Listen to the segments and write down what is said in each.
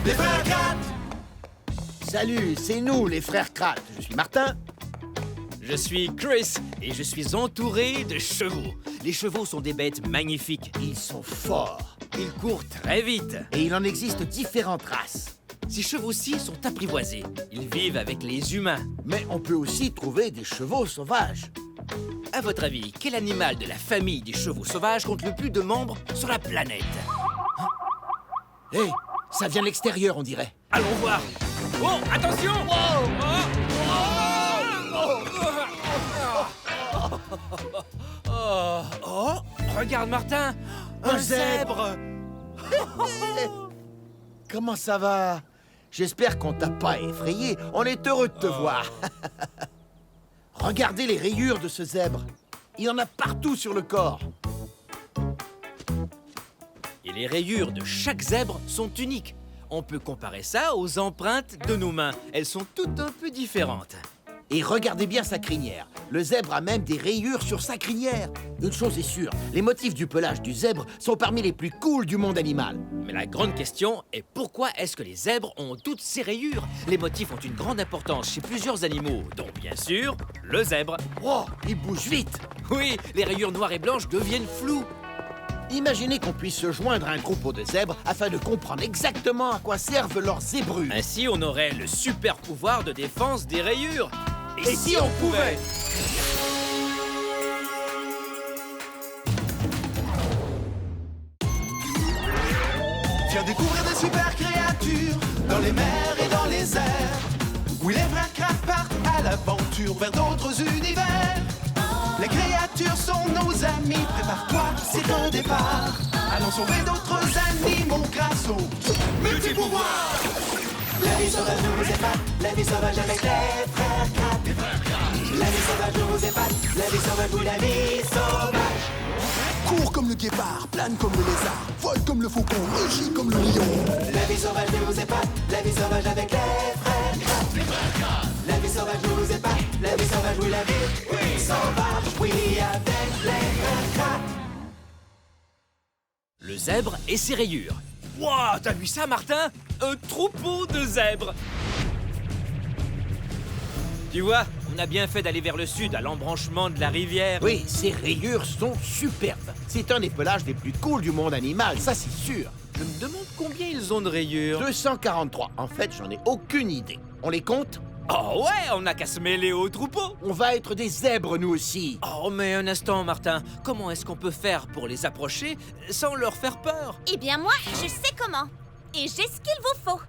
Les frères Kratt. Salut, c'est nous, les frères Kratt. Je suis Martin. Je suis Chris et je suis entouré de chevaux. Les chevaux sont des bêtes magnifiques. Ils sont forts. Ils courent très vite. Et il en existe différentes races. Ces chevaux-ci sont apprivoisés. Ils vivent avec les humains. Mais on peut aussi trouver des chevaux sauvages. À votre avis, quel animal de la famille des chevaux sauvages compte le plus de membres sur la planète? Hé, ça vient de l'extérieur, on dirait. Allons voir. Oh, attention! Oh, regarde Martin, Un zèbre. Comment ça va? J'espère qu'on t'a pas effrayé. On est heureux de te voir. Regardez les rayures de ce zèbre. Il y en a partout sur le corps. Et les rayures de chaque zèbre sont uniques. On peut comparer ça aux empreintes de nos mains. Elles sont toutes un peu différentes. Et regardez bien sa crinière. Le zèbre a même des rayures sur sa crinière. Une chose est sûre, les motifs du pelage du zèbre sont parmi les plus cool du monde animal. Mais la grande question est pourquoi est-ce que les zèbres ont toutes ces rayures? Les motifs ont une grande importance chez plusieurs animaux, dont bien sûr le zèbre. Oh, il bouge vite. Oui, les rayures noires et blanches deviennent floues. Imaginez qu'on puisse se joindre à un troupeau de zèbres afin de comprendre exactement à quoi servent leurs zébrus. Ainsi, on aurait le super pouvoir de défense des rayures. Et si on pouvait? Viens découvrir des super créatures dans les mers et dans les airs. Oui, les frères Kratt partent à l'aventure vers d'autres univers. Les créatures sont nos amis, prépare-toi, c'est un départ. Allons sauver d'autres animaux grâce aux multi-pouvoirs. La vie sauvage nous épate, la vie sauvage avec les frères Kratt. La vie sauvage nous épate, la vie sauvage, oui, la vie sauvage. Cours comme le guépard, plane comme le lézard, vole comme le faucon, rugit comme le lion. La vie sauvage nous épate, la vie sauvage avec les frères Kratt. La vie sauvage nous épate, la vie sauvage, oui, la vie sauvage, oui, avec les frères Kratt. Le zèbre et ses rayures. Wouah, t'as vu ça, Martin? Un troupeau de zèbres. Tu vois, on a bien fait d'aller vers le sud, à l'embranchement de la rivière. Oui, ces rayures sont superbes. C'est un des pelages les plus cool du monde animal, ça c'est sûr. Je me demande combien ils ont de rayures. 243. En fait, j'en ai aucune idée. On les compte? Oh ouais, on n'a qu'à se mêler au troupeau. On va être des zèbres, nous aussi. Oh, mais un instant, Martin. Comment est-ce qu'on peut faire pour les approcher sans leur faire peur? Eh bien moi, je sais comment. Et j'ai ce qu'il vous faut.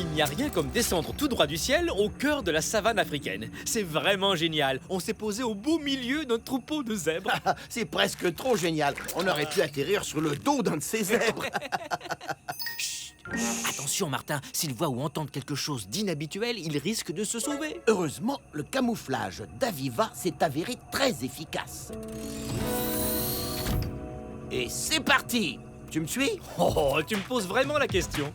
Il n'y a rien comme descendre tout droit du ciel au cœur de la savane africaine. C'est vraiment génial. On s'est posé au beau milieu d'un troupeau de zèbres. C'est presque trop génial. On aurait pu atterrir sur le dos d'un de ces zèbres. Chut. Attention, Martin. S'ils voient ou entendent quelque chose d'inhabituel, ils risquent de se sauver. Heureusement, le camouflage d'Aviva s'est avéré très efficace. Et c'est parti! Tu me suis? Oh, tu me poses vraiment la question.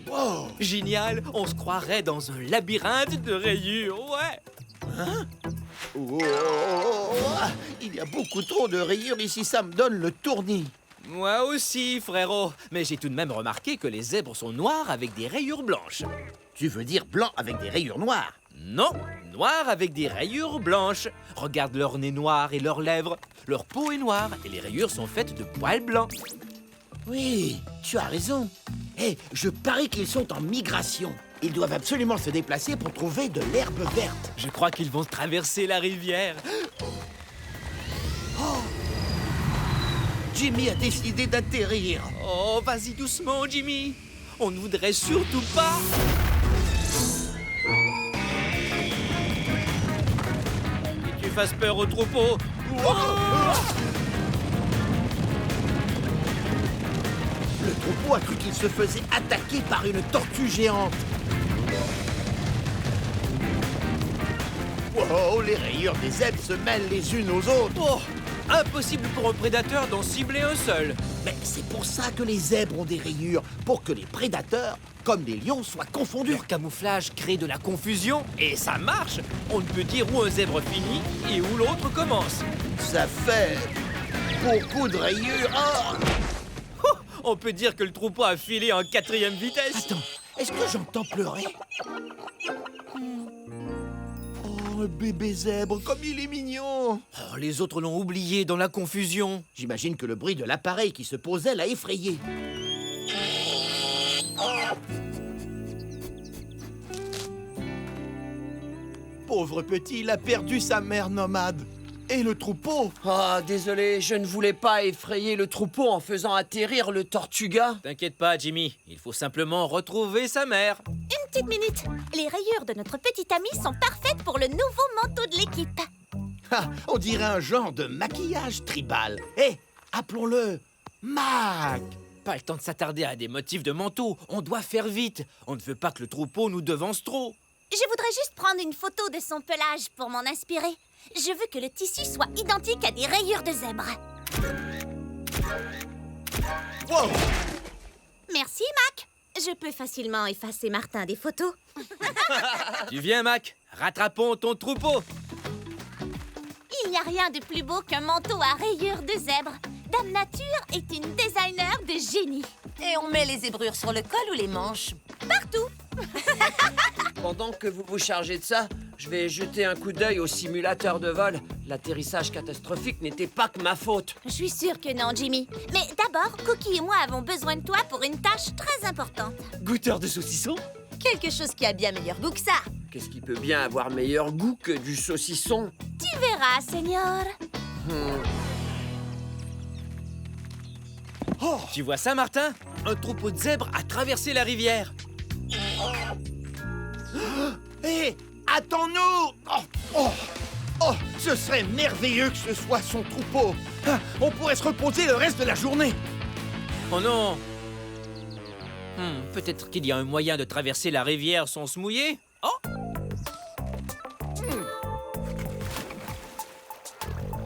Wow! Génial, on se croirait dans un labyrinthe de rayures, ouais. Hein? Oh, il y a beaucoup trop de rayures ici, ça me donne le tournis. Moi aussi, frérot. Mais j'ai tout de même remarqué que les zèbres sont noirs avec des rayures blanches. Tu veux dire blanc avec des rayures noires? Non, noirs avec des rayures blanches. Regarde leur nez noir et leurs lèvres. Leur peau est noire et les rayures sont faites de poils blancs. Oui, tu as raison. Hé, je parie qu'ils sont en migration. Ils doivent absolument se déplacer pour trouver de l'herbe verte. Je crois qu'ils vont traverser la rivière. Jimmy a décidé d'atterrir. Oh, vas-y doucement, Jimmy. On ne voudrait surtout pas... que tu fasses peur au troupeau. Le troupeau a cru qu'il se faisait attaquer par une tortue géante. Wow, les rayures des zèbres se mêlent les unes aux autres. Oh, impossible pour un prédateur d'en cibler un seul. Mais c'est pour ça que les zèbres ont des rayures, pour que les prédateurs, comme les lions, soient confondus. Leur camouflage crée de la confusion et ça marche. On ne peut dire où un zèbre finit et où l'autre commence. Ça fait beaucoup de rayures. Oh! On peut dire que le troupeau a filé en 4e vitesse. Attends, est-ce que j'entends pleurer? Oh, un bébé zèbre, comme il est mignon! Oh, les autres l'ont oublié dans la confusion. J'imagine que le bruit de l'appareil qui se posait l'a effrayé. Pauvre petit, il a perdu sa mère nomade. Et le troupeau. Oh, désolé, je ne voulais pas effrayer le troupeau en faisant atterrir le Tortuga. T'inquiète pas, Jimmy. Il faut simplement retrouver sa mère. Une petite minute. Les rayures de notre petit ami sont parfaites pour le nouveau manteau de l'équipe. Ah, on dirait un genre de maquillage tribal. Hé, appelons-le Mac. Pas le temps de s'attarder à des motifs de manteau. On doit faire vite. On ne veut pas que le troupeau nous devance trop. Je voudrais juste prendre une photo de son pelage pour m'en inspirer. Je veux que le tissu soit identique à des rayures de zèbre. Wow. Merci, Mac. Je peux facilement effacer Martin des photos. Tu viens, Mac? Rattrapons ton troupeau. Il n'y a rien de plus beau qu'un manteau à rayures de zèbre. Dame Nature est une designer de génie. Et on met les zébrures sur le col ou les manches? Partout. Pendant que vous vous chargez de ça, je vais jeter un coup d'œil au simulateur de vol. L'atterrissage catastrophique n'était pas que ma faute. Je suis sûre que non, Jimmy. Mais d'abord, Cookie et moi avons besoin de toi pour une tâche très importante. Goûteur de saucisson? Quelque chose qui a bien meilleur goût que ça. Qu'est-ce qui peut bien avoir meilleur goût que du saucisson? Tu verras, Seigneur. Tu vois ça, Martin? Un troupeau de zèbres a traversé la rivière. Hé, attends-nous! Oh, ce serait merveilleux que ce soit son troupeau. Ah, on pourrait se reposer le reste de la journée. Oh non! Peut-être qu'il y a un moyen de traverser la rivière sans se mouiller? Oh!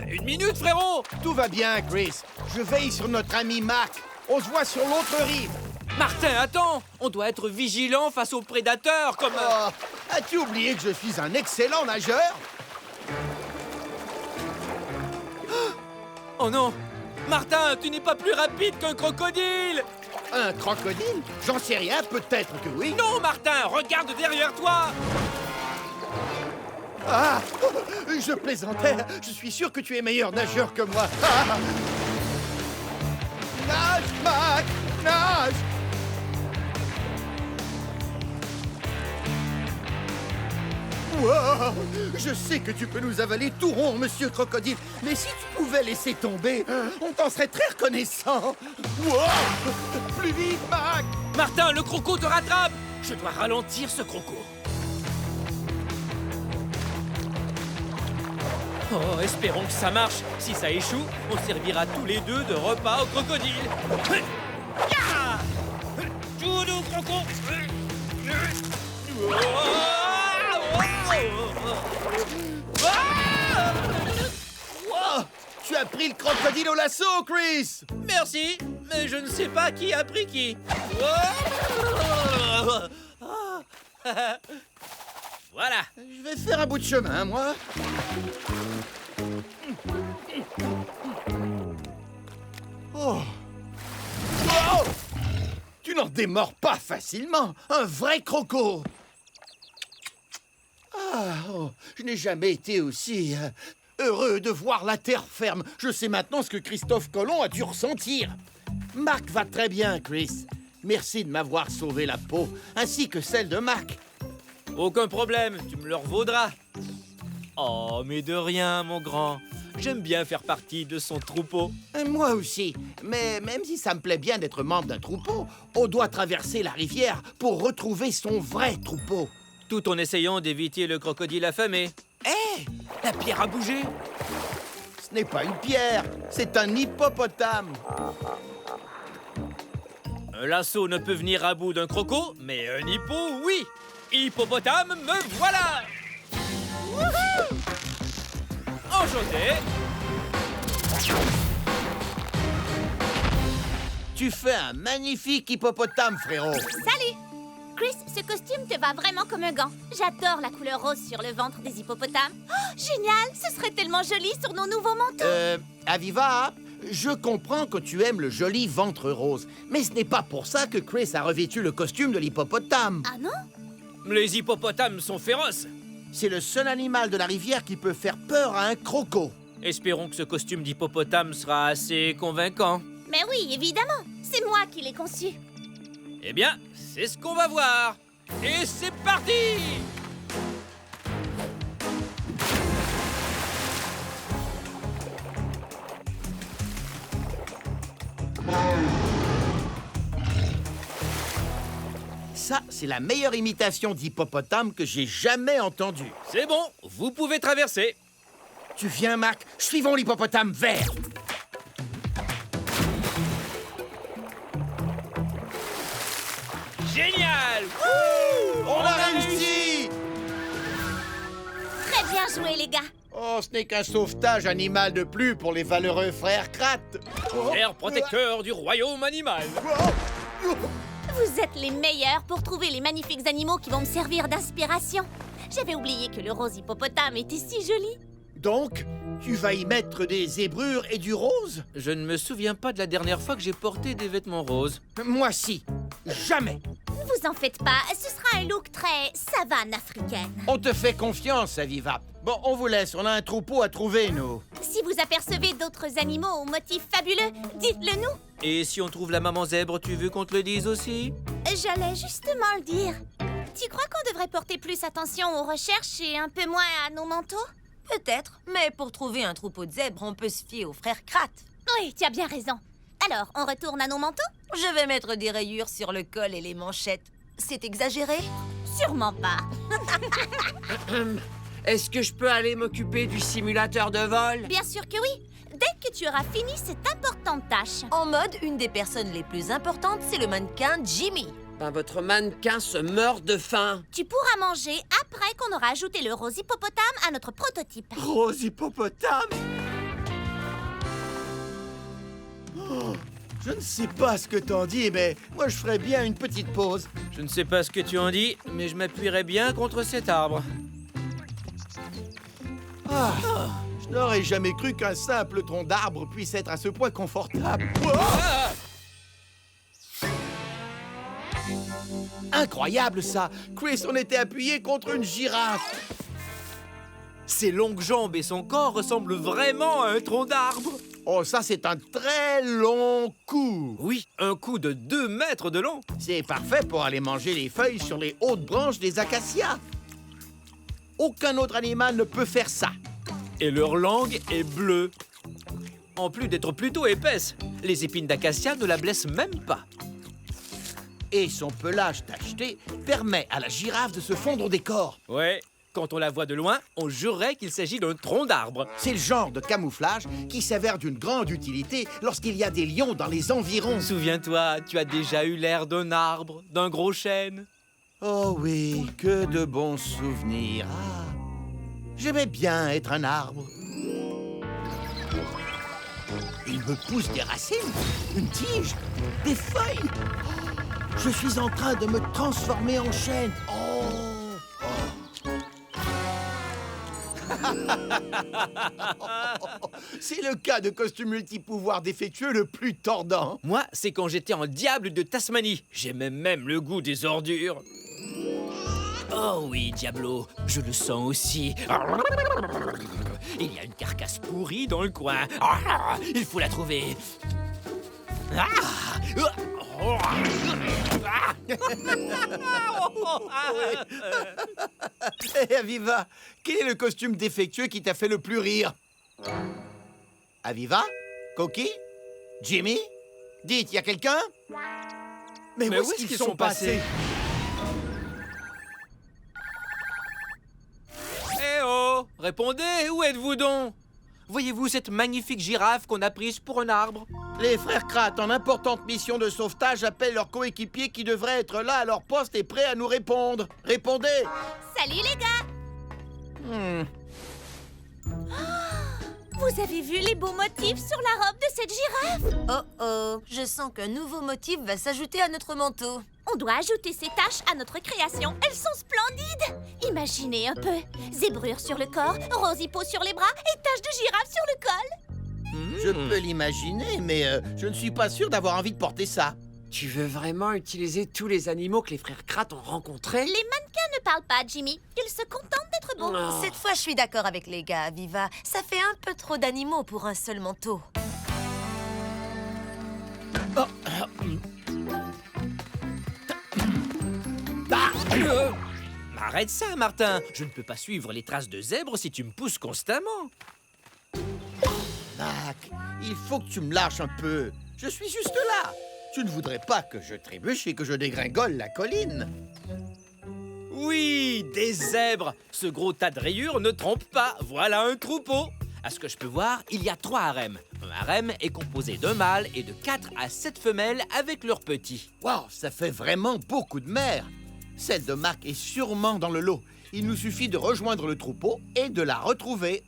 Une minute, frérot! Tout va bien, Chris. Je veille sur notre ami Mac. On se voit sur l'autre rive. Martin, attends! On doit être vigilant face aux prédateurs, comme... Oh, as-tu oublié que je suis un excellent nageur? Oh non! Martin, tu n'es pas plus rapide qu'un crocodile! Un crocodile? J'en sais rien, peut-être que oui. Non, Martin! Regarde derrière toi! Ah! Je plaisantais. Je suis sûr que tu es meilleur nageur que moi. Ah! Nage, Mac! Nage! Wow! Je sais que tu peux nous avaler tout rond, monsieur Crocodile, mais si tu pouvais laisser tomber, on t'en serait très reconnaissant. Wow! Plus vite, Mac! Martin, le croco te rattrape! Je dois ralentir ce croco. Oh, espérons que ça marche. Si ça échoue, on servira tous les deux de repas au crocodile. Ya! Toudou, croco! Wow! Tu as pris le crocodile au lasso, Chris! Merci, mais je ne sais pas qui a pris qui. Voilà. Je vais faire un bout de chemin, moi. Oh! Oh! Tu n'en démords pas facilement. Un vrai croco. Ah, oh, je n'ai jamais été aussi heureux de voir la terre ferme. Je sais maintenant ce que Christophe Colomb a dû ressentir. Mac va très bien, Chris. Merci de m'avoir sauvé la peau, ainsi que celle de Mac. Aucun problème, tu me le revaudras. Oh, mais de rien, mon grand. J'aime bien faire partie de son troupeau. Moi aussi. Mais même si ça me plaît bien d'être membre d'un troupeau, on doit traverser la rivière pour retrouver son vrai troupeau. Tout en essayant d'éviter le crocodile affamé. Hé! La pierre a bougé! Ce n'est pas une pierre, c'est un hippopotame. Un lasso ne peut venir à bout d'un croco, mais un hippo, oui! Hippopotame, me voilà! Wouhou! Enchanté! Tu fais un magnifique hippopotame, frérot. Salut! Chris, ce costume te va vraiment comme un gant. J'adore la couleur rose sur le ventre des hippopotames. Oh, génial! Ce serait tellement joli sur nos nouveaux manteaux. Aviva, Je comprends que tu aimes le joli ventre rose, mais ce n'est pas pour ça que Chris a revêtu le costume de l'hippopotame. Ah non? Les hippopotames sont féroces. C'est le seul animal de la rivière qui peut faire peur à un croco. Espérons que ce costume d'hippopotame sera assez convaincant. Mais oui, évidemment. C'est moi qui l'ai conçu. Eh bien, c'est ce qu'on va voir. Et c'est parti! Ça, c'est la meilleure imitation d'hippopotame que j'ai jamais entendue. C'est bon, vous pouvez traverser. Tu viens, Mac? Suivons l'hippopotame vert. Génial! On a réussi! Très bien joué, les gars. Oh, ce n'est qu'un sauvetage animal de plus pour les valeureux frères Krat. Père protecteur du royaume animal. Vous êtes les meilleurs pour trouver les magnifiques animaux qui vont me servir d'inspiration. J'avais oublié que le rose hippopotame était si joli. Donc, tu vas y mettre des zébrures et du rose? Je ne me souviens pas de la dernière fois que j'ai porté des vêtements roses. Moi, si. Jamais. Ne vous en faites pas, ce sera un look très savane africaine. On te fait confiance, Aviva. Bon, on vous laisse. On a un troupeau à trouver, nous. Si vous apercevez d'autres animaux aux motifs fabuleux, dites-le nous. Et si on trouve la maman zèbre, tu veux qu'on te le dise aussi? J'allais justement le dire. Tu crois qu'on devrait porter plus attention aux recherches et un peu moins à nos manteaux? Peut-être, mais pour trouver un troupeau de zèbres, on peut se fier aux frères Krat. Oui, tu as bien raison. Alors, on retourne à nos manteaux? Je vais mettre des rayures sur le col et les manchettes. C'est exagéré? Sûrement pas. Est-ce que je peux aller m'occuper du simulateur de vol? Bien sûr que oui. Dès que tu auras fini cette importante tâche. En mode, une des personnes les plus importantes, c'est le mannequin Jimmy. Ben, votre mannequin se meurt de faim. Tu pourras manger après qu'on aura ajouté le rose hippopotame à notre prototype. Rose hippopotame? Oh, je ne sais pas ce que t'en dis, mais moi, je ferais bien une petite pause. Je ne sais pas ce que tu en dis, mais je m'appuierai bien contre cet arbre. Ah, je n'aurais jamais cru qu'un simple tronc d'arbre puisse être à ce point confortable. Oh, Ah! incroyable, ça! Chris, on était appuyé contre une girafe. Ses longues jambes et son corps ressemblent vraiment à un tronc d'arbre. Oh, ça, c'est un très long coup. Oui, un coup de 2 mètres de long. C'est parfait pour aller manger les feuilles sur les hautes branches des acacias. Aucun autre animal ne peut faire ça. Et leur langue est bleue. En plus d'être plutôt épaisse, les épines d'acacia ne la blessent même pas. Et son pelage tacheté permet à la girafe de se fondre au décor. Ouais, quand on la voit de loin, on jurerait qu'il s'agit d'un tronc d'arbre. C'est le genre de camouflage qui s'avère d'une grande utilité lorsqu'il y a des lions dans les environs. Souviens-toi, tu as déjà eu l'air d'un arbre, d'un gros chêne. Oh oui, que de bons souvenirs. Ah, j'aimais bien être un arbre. Il me pousse des racines, une tige, des feuilles. Oh, je suis en train de me transformer en chêne. C'est le cas de costume multipouvoir défectueux le plus tordant. Moi, c'est quand j'étais en diable de Tasmanie. J'aimais même le goût des ordures. Oh oui, Diablo, je le sens aussi. Il y a une carcasse pourrie dans le coin. Il faut la trouver. Hé, Aviva, quel est le costume défectueux qui t'a fait le plus rire? Aviva? Coquille? Jimmy? Dites, y a quelqu'un? Mais où est-ce qu'ils sont passés? Eh oh! Répondez, où êtes-vous donc? Voyez-vous cette magnifique girafe qu'on a prise pour un arbre? Les frères Krat, en importante mission de sauvetage, appellent leurs coéquipiers qui devraient être là à leur poste et prêts à nous répondre. Répondez! Salut les gars! Vous avez vu les beaux motifs sur la robe de cette girafe? Oh oh, je sens qu'un nouveau motif va s'ajouter à notre manteau. On doit ajouter ces taches à notre création. Elles sont splendides! Imaginez un peu. Zébrure sur le corps, rose hippo sur les bras et taches de girafe sur le col. Je peux l'imaginer, mais je ne suis pas sûr d'avoir envie de porter ça. Tu veux vraiment utiliser tous les animaux que les frères Kratt ont rencontrés? Les mannequins ne parlent pas, Jimmy. Ils se contentent d'être beaux. Oh. Cette fois, je suis d'accord avec les gars, Viva. Ça fait un peu trop d'animaux pour un seul manteau. Arrête ça, Martin. Je ne peux pas suivre les traces de zèbre si tu me pousses constamment. Mac, il faut que tu me lâches un peu. Je suis juste là. Tu ne voudrais pas que je trébuche et que je dégringole la colline. Oui, des zèbres. Ce gros tas de rayures ne trompe pas. Voilà un troupeau. À ce que je peux voir, il y a 3 harems. Un harem est composé d'un mâle et de 4 à 7 femelles avec leurs petits. Waouh, ça fait vraiment beaucoup de mères. Celle de Mac est sûrement dans le lot. Il nous suffit de rejoindre le troupeau et de la retrouver.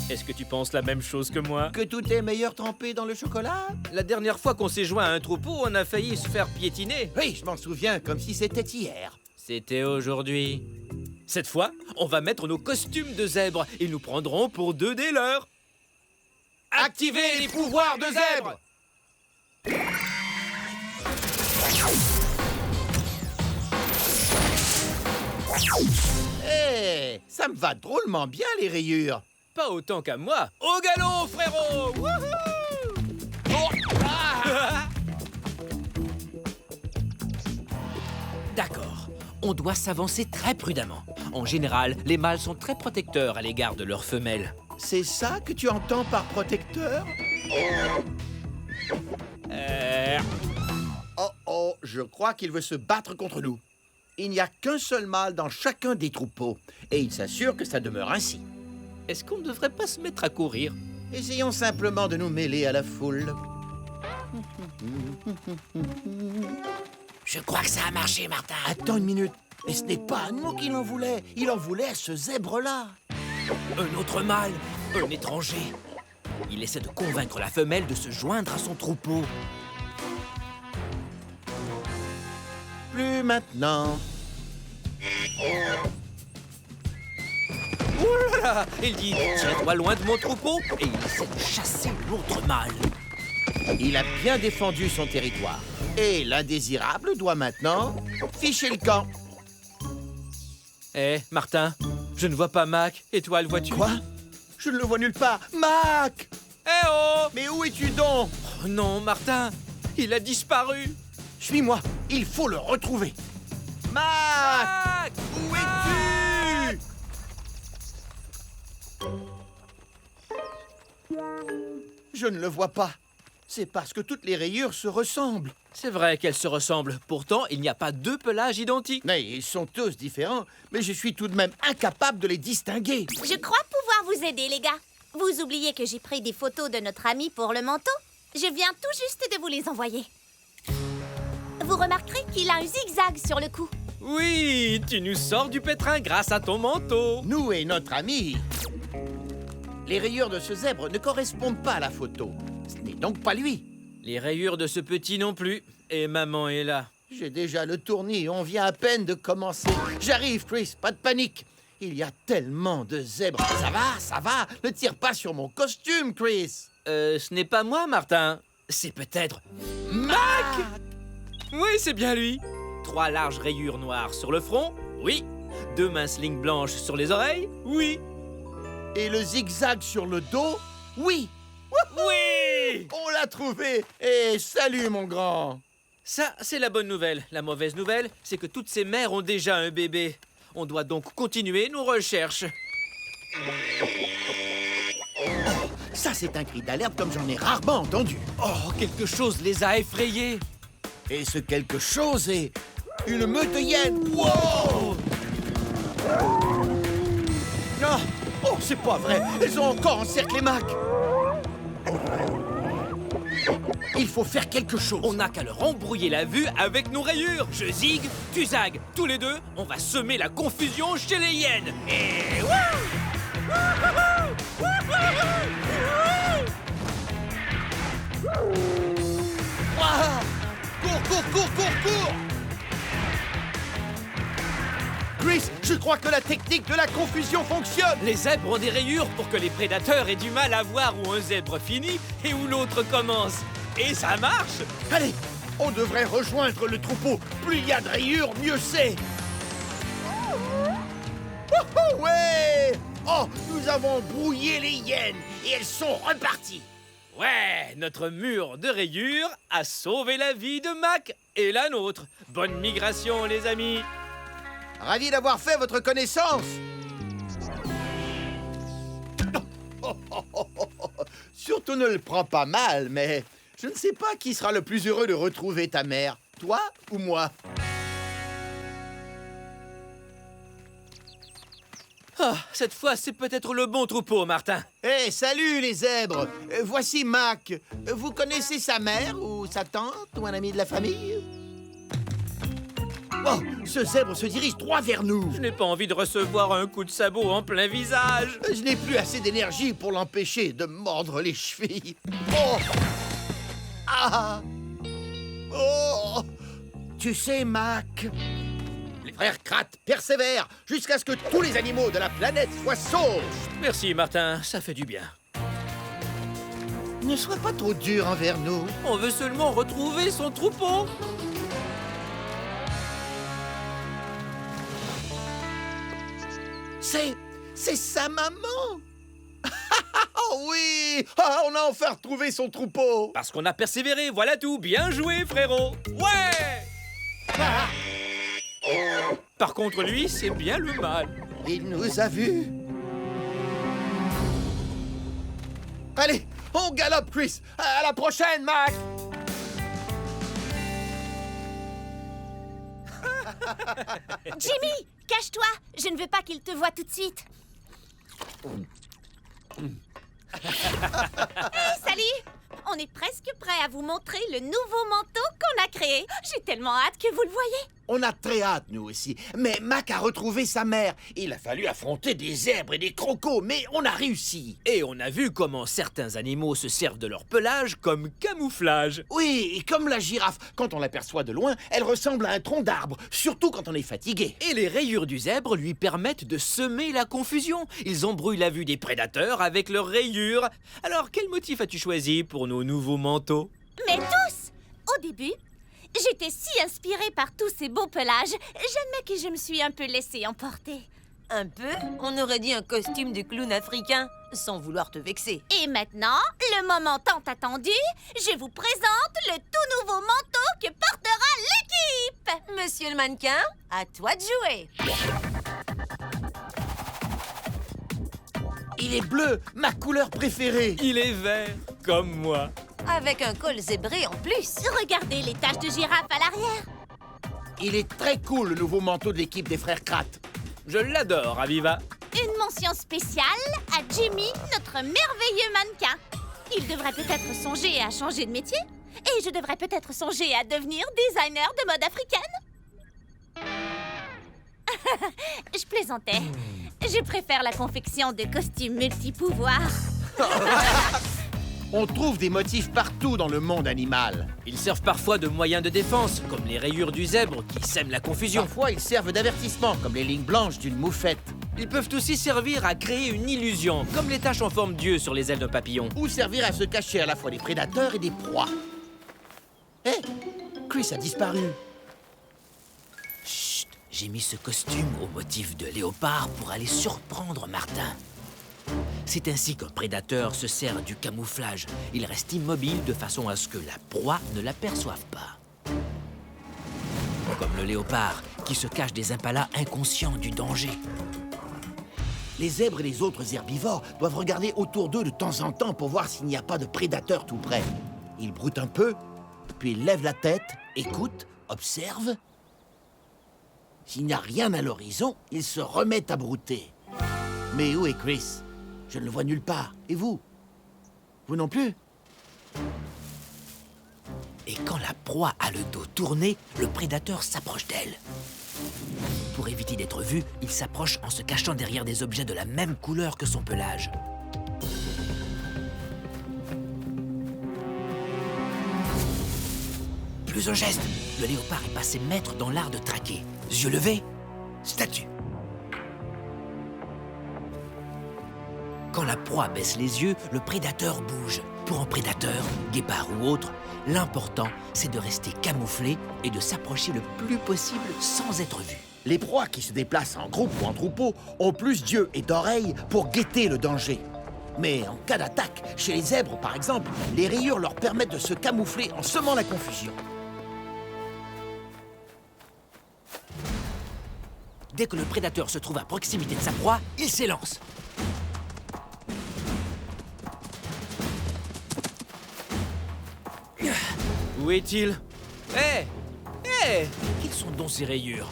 Est-ce que tu penses la même chose que moi? Que tout est meilleur trempé dans le chocolat? La dernière fois qu'on s'est joint à un troupeau, on a failli se faire piétiner. Oui, je m'en souviens comme si c'était hier. C'était aujourd'hui. Cette fois, on va mettre nos costumes de zèbre et nous prendrons pour 2 des leurs. Activez les pouvoirs de zèbre! Hé, ça me va drôlement bien, les rayures. Pas autant qu'à moi. Au galop, frérot! Wouhou! Oh, ah! D'accord. On doit s'avancer très prudemment. En général, les mâles sont très protecteurs à l'égard de leurs femelles. C'est ça que tu entends par protecteur? Oh oh, je crois qu'il veut se battre contre nous. Il n'y a qu'un seul mâle dans chacun des troupeaux, et il s'assure que ça demeure ainsi. Est-ce qu'on ne devrait pas se mettre à courir? Essayons simplement de nous mêler à la foule. Je crois que ça a marché, Martin. Attends une minute, mais ce n'est pas à nous qu'il en voulait. Il en voulait à ce zèbre-là. Un autre mâle, un étranger. Il essaie de convaincre la femelle de se joindre à son troupeau. Plus maintenant. Oh là là! Il dit « Tiens-toi loin de mon troupeau » et il essaie de chasser l'autre mâle. Il a bien défendu son territoire. Et l'indésirable doit maintenant ficher le camp. Eh, Martin, je ne vois pas Mac. Et toi, le vois-tu? Quoi? Je ne le vois nulle part. Mac! Eh oh! Mais où es-tu donc? Oh non, Martin, il a disparu. Suis-moi, il faut le retrouver. Mac! Mac! Où es-tu? Je ne le vois pas. C'est parce que toutes les rayures se ressemblent. C'est vrai qu'elles se ressemblent. Pourtant, il n'y a pas 2 pelages identiques. Mais ils sont tous différents, mais je suis tout de même incapable de les distinguer. Je crois pouvoir vous aider, les gars. Vous oubliez que j'ai pris des photos de notre ami pour le manteau? Je viens tout juste de vous les envoyer. Vous remarquerez qu'il a un zigzag sur le cou. Oui, tu nous sors du pétrin grâce à ton manteau. Nous et notre ami. Les rayures de ce zèbre ne correspondent pas à la photo. Ce n'est donc pas lui. Les rayures de ce petit non plus. Et maman est là. J'ai déjà le tournis, on vient à peine de commencer. J'arrive, Chris, pas de panique. Il y a tellement de zèbres. Ça va. Ne tire pas sur mon costume, Chris. Ce n'est pas moi, Martin. C'est peut-être Mac! Oui, c'est bien lui. 3 larges rayures noires sur le front. Oui. 2 minces lignes blanches sur les oreilles. Oui. Et le zigzag sur le dos? Oui. Oui! On l'a trouvé. Et salut, mon grand. Ça, c'est la bonne nouvelle. La mauvaise nouvelle, c'est que toutes ces mères ont déjà un bébé. On doit donc continuer nos recherches. Ça, c'est un cri d'alerte comme j'en ai rarement entendu. Oh, quelque chose les a effrayés. Et ce quelque chose est une meute de hyènes. Wow! Non! Oh, c'est pas vrai! Elles ont encore encerclé Mac! Il faut faire quelque chose. On n'a qu'à leur embrouiller la vue avec nos rayures. Je zig, tu zagues. Tous les deux, on va semer la confusion chez les hyènes. Et Ah! Cours! Chris, je crois que la technique de la confusion fonctionne. Les zèbres ont des rayures pour que les prédateurs aient du mal à voir où un zèbre finit et où l'autre commence. Et ça marche! Allez, on devrait rejoindre le troupeau. Plus il y a de rayures, mieux c'est. Oh, ouais! Oh, nous avons brouillé les hyènes et elles sont reparties. Ouais, notre mur de rayures a sauvé la vie de Mac et la nôtre. Bonne migration, les amis! Ravi d'avoir fait votre connaissance. Surtout ne le prends pas mal, mais je ne sais pas qui sera le plus heureux de retrouver ta mère, toi ou moi. Ah, cette fois, c'est peut-être le bon troupeau, Martin. Hé, salut les zèbres. Voici Mac. Vous connaissez sa mère ou sa tante ou un ami de la famille? Oh, ce zèbre se dirige droit vers nous. Je n'ai pas envie de recevoir un coup de sabot en plein visage. Je n'ai plus assez d'énergie pour l'empêcher de mordre les chevilles. Oh! Ah! Oh! Tu sais, Mac, les frères Kratt persévèrent jusqu'à ce que tous les animaux de la planète soient sauges. Merci, Martin, ça fait du bien. Ne sois pas trop dur envers nous. On veut seulement retrouver son troupeau. C'est sa maman. Oh oui! Ah, on a enfin retrouvé son troupeau. Parce qu'on a persévéré, voilà tout. Bien joué, frérot. Ouais! Par contre, lui, c'est bien le mal. Il nous a vus. Allez, on galope, Chris. À la prochaine, Mac. Jimmy, cache-toi. Je ne veux pas qu'il te voie tout de suite. Hey, salut! On est presque prêt à vous montrer le nouveau manteau qu'on a créé. J'ai tellement hâte que vous le voyez. On a très hâte, nous aussi. Mais Mac a retrouvé sa mère. Il a fallu affronter des zèbres et des crocos, mais on a réussi. Et on a vu comment certains animaux se servent de leur pelage comme camouflage. Oui, et comme la girafe, quand on l'aperçoit de loin, elle ressemble à un tronc d'arbre, surtout quand on est fatigué. Et les rayures du zèbre lui permettent de semer la confusion. Ils embrouillent la vue des prédateurs avec leurs rayures. Alors, quel motif as-tu choisi pour nos nouveaux manteaux? Mais tous! Au début, j'étais si inspirée par tous ces beaux pelages, j'admets que je me suis un peu laissée emporter. Un peu? On aurait dit un costume de clown africain, sans vouloir te vexer. Et maintenant, le moment tant attendu, je vous présente le tout nouveau manteau que portera l'équipe! Monsieur le mannequin, à toi de jouer. Il est bleu, ma couleur préférée. Il est vert, comme moi. Avec un col zébré en plus. Regardez les taches de girafe à l'arrière. Il est très cool, le nouveau manteau de l'équipe des frères Kratt. Je l'adore, Aviva. Une mention spéciale à Jimmy, notre merveilleux mannequin. Il devrait peut-être songer à changer de métier. Et je devrais peut-être songer à devenir designer de mode africaine. Je plaisantais. Je préfère la confection de costumes multipouvoirs. On trouve des motifs partout dans le monde animal. Ils servent parfois de moyens de défense, comme les rayures du zèbre qui sèment la confusion. Parfois, ils servent d'avertissement, comme les lignes blanches d'une moufette. Ils peuvent aussi servir à créer une illusion, comme les taches en forme d'yeux sur les ailes d'un papillon. Ou servir à se cacher à la fois des prédateurs et des proies. Hé, Chris a disparu. Chut, j'ai mis ce costume au motif de léopard pour aller surprendre Martin. C'est ainsi qu'un prédateur se sert du camouflage. Il reste immobile de façon à ce que la proie ne l'aperçoive pas. Comme le léopard, qui se cache des impalas inconscients du danger. Les zèbres et les autres herbivores doivent regarder autour d'eux de temps en temps pour voir s'il n'y a pas de prédateur tout près. Ils broutent un peu, puis ils lèvent la tête, écoutent, observent. S'il n'y a rien à l'horizon, ils se remettent à brouter. Mais où est Chris? Je ne le vois nulle part. Et vous? Vous non plus? Et quand la proie a le dos tourné, le prédateur s'approche d'elle. Pour éviter d'être vu, il s'approche en se cachant derrière des objets de la même couleur que son pelage. Plus un geste, le léopard est passé maître dans l'art de traquer. Yeux levés, statue. Quand la proie baisse les yeux, le prédateur bouge. Pour un prédateur, guépard ou autre, l'important, c'est de rester camouflé et de s'approcher le plus possible sans être vu. Les proies qui se déplacent en groupe ou en troupeau ont plus d'yeux et d'oreilles pour guetter le danger. Mais en cas d'attaque, chez les zèbres par exemple, les rayures leur permettent de se camoufler en semant la confusion. Dès que le prédateur se trouve à proximité de sa proie, il s'élance. Où est-il? Hé! Hé! Quelles sont donc ces rayures?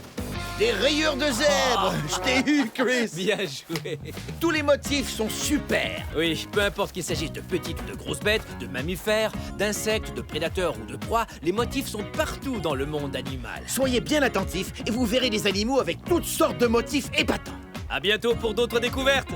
Des rayures de zèbre! Je t'ai eu, Chris! Bien joué! Tous les motifs sont super! Oui, peu importe qu'il s'agisse de petites ou de grosses bêtes, de mammifères, d'insectes, de prédateurs ou de proies, les motifs sont partout dans le monde animal. Soyez bien attentifs et vous verrez des animaux avec toutes sortes de motifs épatants. À bientôt pour d'autres découvertes!